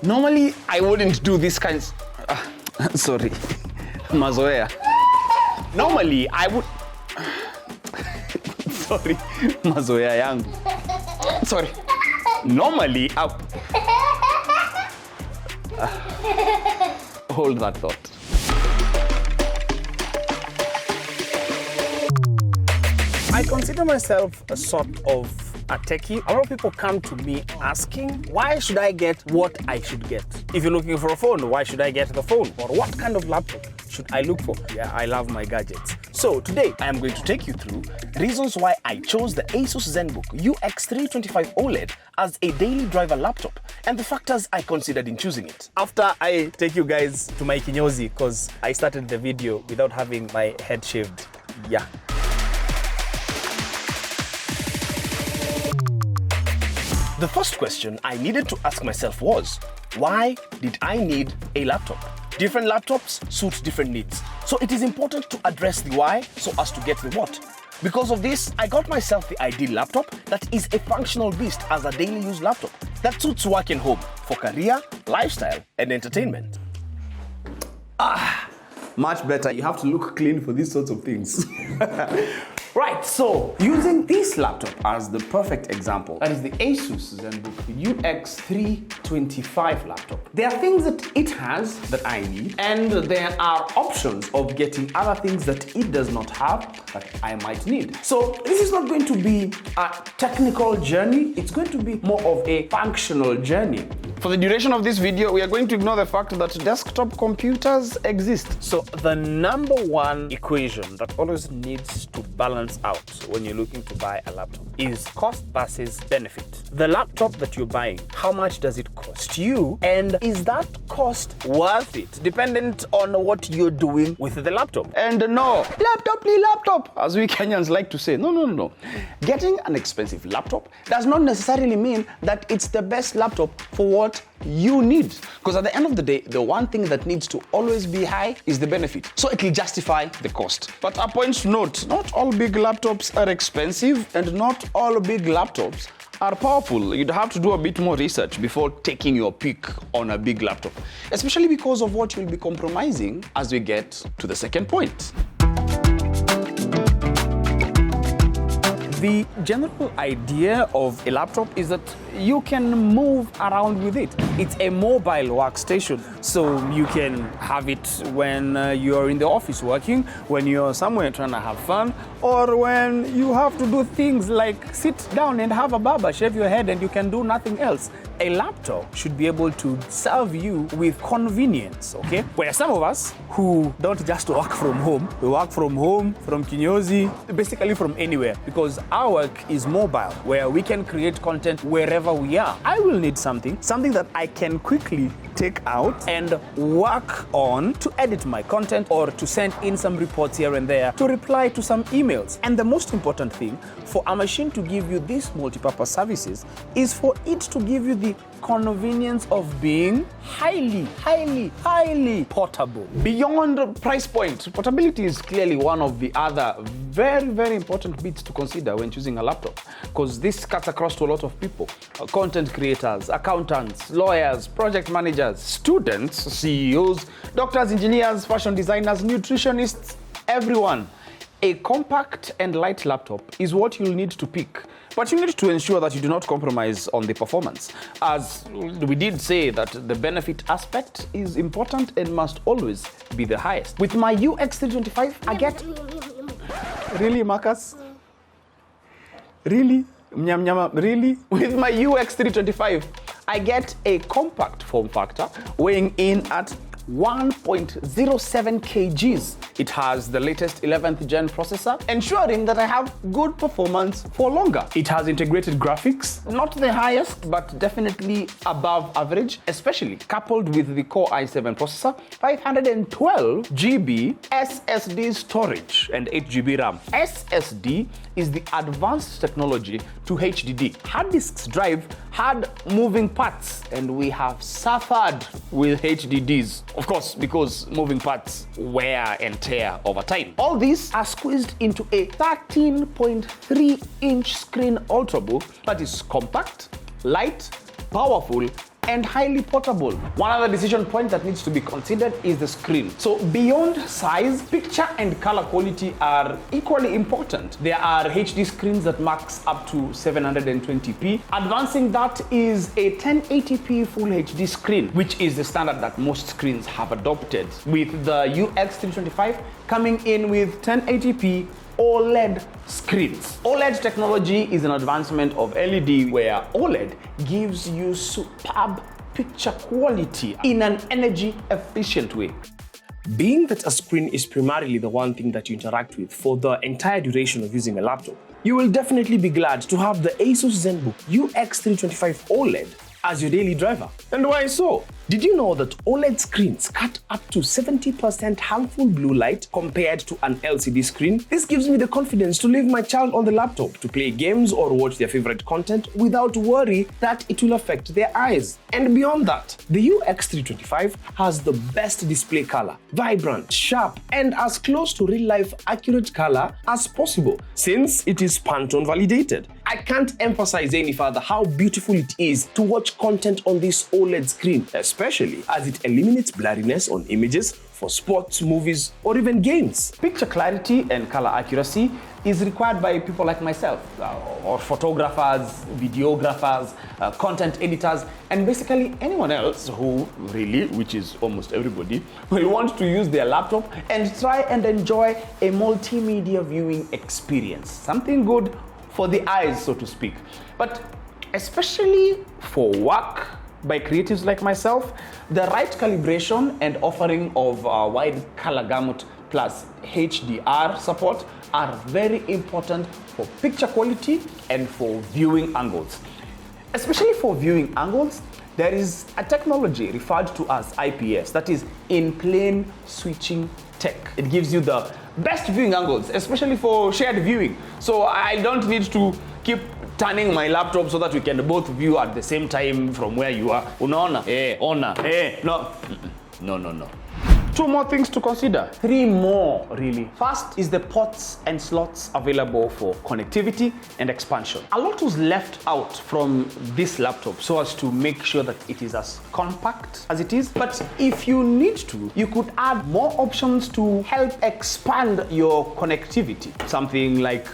Normally, I wouldn't do these kinds. Sorry, mazoea. Normally, I would. Sorry, mazoea yangu. Sorry. Normally, hold that thought. I consider myself a sort of a techie. A lot of people come to me asking, why should I get what I should get? If you're looking for a phone, why should I get the phone? Or what kind of laptop should I look for? Yeah, I love my gadgets. So today, I am going to take you through reasons why I chose the Asus Zenbook UX325 Oled as a daily driver laptop and the factors I considered in choosing it. After I take you guys to my kinyozi, because I started the video without having my head shaved. Yeah. The first question I needed to ask myself was, why did I need a laptop? Different laptops suit different needs. So it is important to address the why so as to get the what. Because of this, I got myself the ideal laptop that is a functional beast as a daily use laptop that suits work and home for career, lifestyle, and entertainment. Much better. You have to look clean for these sorts of things. Right, so using this laptop as the perfect example, that is the Asus Zenbook UX325 laptop. There are things that it has that I need, and there are options of getting other things that it does not have that I might need. So this is not going to be a technical journey, it's going to be more of a functional journey. For the duration of this video, we are going to ignore the fact that desktop computers exist. So the number one equation that always needs to balance out when you're looking to buy a laptop is cost versus benefit. The laptop that you're buying, how much does it cost you? And is that cost worth it? Dependent on what you're doing with the laptop. And no, laptop, as we Kenyans like to say. No. Getting an expensive laptop does not necessarily mean that it's the best laptop for what you need. Because at the end of the day, the one thing that needs to always be high is the benefit. So it will justify the cost. But a point to note, not all big laptops are expensive and not all big laptops are powerful. You'd have to do a bit more research before taking your pick on a big laptop, especially because of what you'll be compromising as we get to the second point. The general idea of a laptop is that you can move around with it. It's a mobile workstation, so you can have it when you're in the office working, when you're somewhere trying to have fun, or when you have to do things like sit down and have a barber shave your head and you can do nothing else. A laptop should be able to serve you with convenience, okay? Where some of us who don't just work from home, we work from home, from kinyozi, basically from anywhere, because our work is mobile, where we can create content wherever we are. I will need something that I can quickly take out and work on to edit my content or to send in some reports here and there, to reply to some emails. And the most important thing for a machine to give you these multi-purpose services is for it to give you the convenience of being highly portable. Beyond price point, portability is clearly one of the other very important bits to consider when choosing a laptop, because this cuts across to a lot of people: content creators, accountants, lawyers, project managers, students, CEOs, doctors, engineers, fashion designers, nutritionists, everyone. A compact and light laptop is what you'll need to pick, but you need to ensure that you do not compromise on the performance. As we did say that the benefit aspect is important and must always be the highest. With my UX325, I get... Really, Marcus? Really? Really? With my UX325, I get a compact form factor weighing in at 1.07 kgs. It has the latest 11th gen processor, ensuring that I have good performance for longer. It has integrated graphics, not the highest, but definitely above average, especially coupled with the Core i7 processor, 512 GB SSD storage, and 8 GB RAM. SSD is the advanced technology to HDD. Hard disks drive hard moving parts, and we have suffered with HDDs. Of course, because moving parts wear and tear over time. All these are squeezed into a 13.3-inch screen ultrabook that is compact, light, powerful, and highly portable. One other decision point that needs to be considered is the screen. So beyond size, picture and color quality are equally important. There are HD screens that max up to 720p. Advancing that is a 1080p Full HD screen, which is the standard that most screens have adopted, with the UX325 coming in with 1080p OLED screens. OLED technology is an advancement of LED, where OLED gives you superb picture quality in an energy efficient way. Being that a screen is primarily the one thing that you interact with for the entire duration of using a laptop, you will definitely be glad to have the Asus Zenbook UX325 OLED as your daily driver. And why so? Did you know that OLED screens cut up to 70% harmful blue light compared to an LCD screen? This gives me the confidence to leave my child on the laptop to play games or watch their favorite content without worry that it will affect their eyes. And beyond that, the UX325 has the best display color, vibrant, sharp, and as close to real-life accurate color as possible, since it is Pantone validated. I can't emphasize any further how beautiful it is to watch content on this OLED screen, especially as it eliminates blurriness on images for sports, movies, or even games. Picture clarity and color accuracy is required by people like myself, or photographers, videographers, content editors, and basically anyone else who really, which is almost everybody, will want to use their laptop and try and enjoy a multimedia viewing experience. Something good for the eyes, so to speak. But especially for work by creatives like myself, the right calibration and offering of wide color gamut plus HDR support are very important for picture quality and for viewing angles. Especially for viewing angles, there is a technology referred to as IPS, that is in-plane switching tech. It gives you the best viewing angles, especially for shared viewing. So I don't need to keep turning my laptop so that we can both view at the same time from where you are. Unaona? No. Two more things to consider. Three more, really. First is the ports and slots available for connectivity and expansion. A lot was left out from this laptop so as to make sure that it is as compact as it is. But if you need to, you could add more options to help expand your connectivity. Something like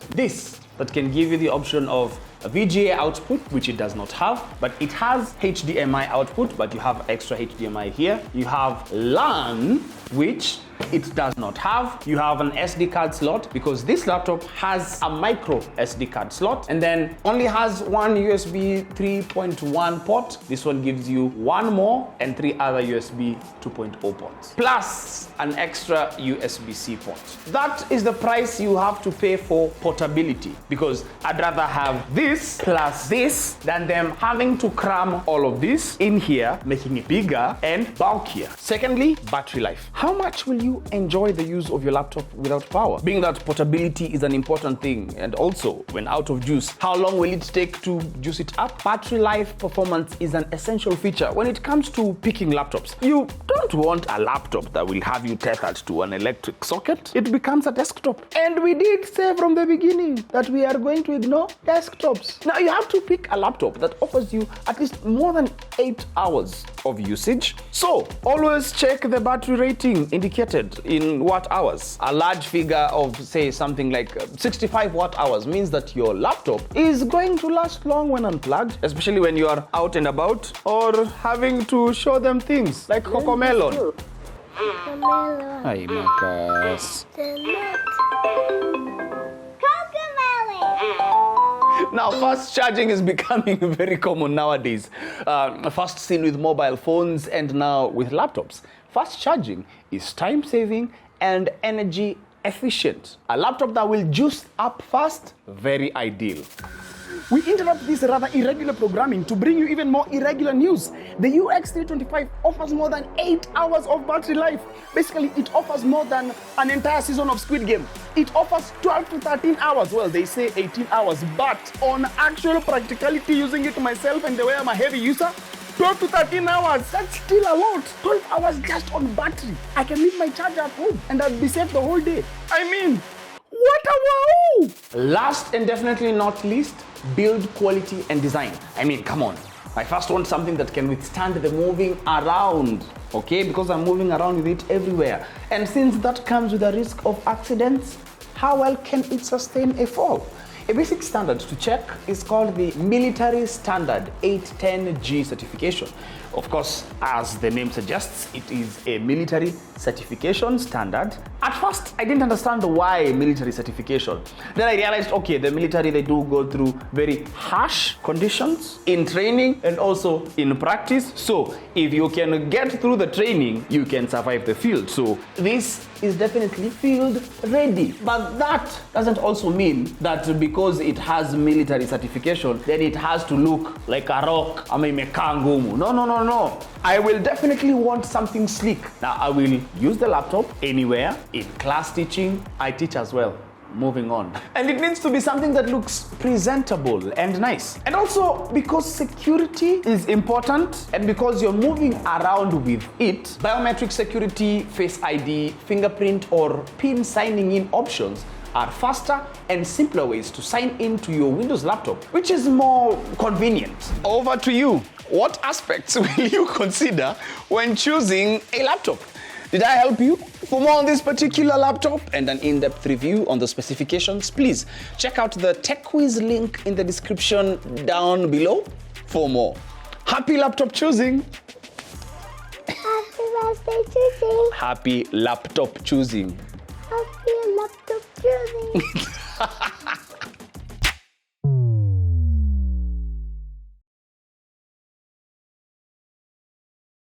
this, that can give you the option of a VGA output, which it does not have, but it has HDMI output, but you have extra HDMI here. You have LAN, which it does not have. You have an SD card slot, because this laptop has a micro SD card slot, and then only has one USB 3.1 port. This one gives you one more and three other USB 2.0 ports, plus an extra USB-C port. That is the price you have to pay for portability, because I'd rather have this plus this than them having to cram all of this in here, making it bigger and bulkier. Secondly, battery life. How much will you enjoy the use of your laptop without power? Being that portability is an important thing, and also when out of juice, how long will it take to juice it up? Battery life performance is an essential feature when it comes to picking laptops. You don't want a laptop that will have you tethered to an electric socket. It becomes a desktop. And we did say from the beginning that we are going to ignore desktops. Now you have to pick a laptop that offers you at least more than 8 hours of usage. So always check the battery rating indicated in watt hours. A large figure of, say, something like 65 watt hours means that your laptop is going to last long when unplugged, especially when you are out and about or having to show them things like Cocomelon. Hi, Marcus. Now, fast charging is becoming very common nowadays. First seen with mobile phones and now with laptops. Fast charging is time-saving and energy efficient. A laptop that will juice up fast, very ideal. We interrupt this rather irregular programming to bring you even more irregular news. The UX325 offers more than 8 hours of battery life. Basically, it offers more than an entire season of Squid Game. It offers 12 to 13 hours. Well, they say 18 hours, but on actual practicality, using it myself and the way I'm a heavy user, 12 to 13 hours, that's still a lot. 12 hours just on battery. I can leave my charger at home and I'll be safe the whole day. I mean, what a wow! Last and definitely not least, build quality and design. I mean, come on. I first want something that can withstand the moving around, okay? Because I'm moving around with it everywhere. And since that comes with a risk of accidents, how well can it sustain a fall? A basic standard to check is called the Military Standard 810G certification. Of course, as the name suggests, it is a military certification standard. At first, I didn't understand why military certification. Then I realized, okay, the military, they do go through very harsh conditions in training and also in practice. So if you can get through the training, you can survive the field. So this is definitely field ready. But that doesn't also mean that because it has military certification, then it has to look like a rock. I mean, mekangumu. No. I will definitely want something sleek. Now, I will use the laptop anywhere. In class teaching, I teach as well. Moving on. And it needs to be something that looks presentable and nice. And also because security is important and because you're moving around with it, biometric security, Face ID, fingerprint, or PIN signing in options are faster and simpler ways to sign in to your Windows laptop, which is more convenient. Over to you. What aspects will you consider when choosing a laptop? Did I help you? For more on this particular laptop and an in-depth review on the specifications, please check out the Tech Quiz link in the description down below for more. Happy laptop choosing! Happy birthday choosing! Happy laptop choosing! Happy laptop choosing!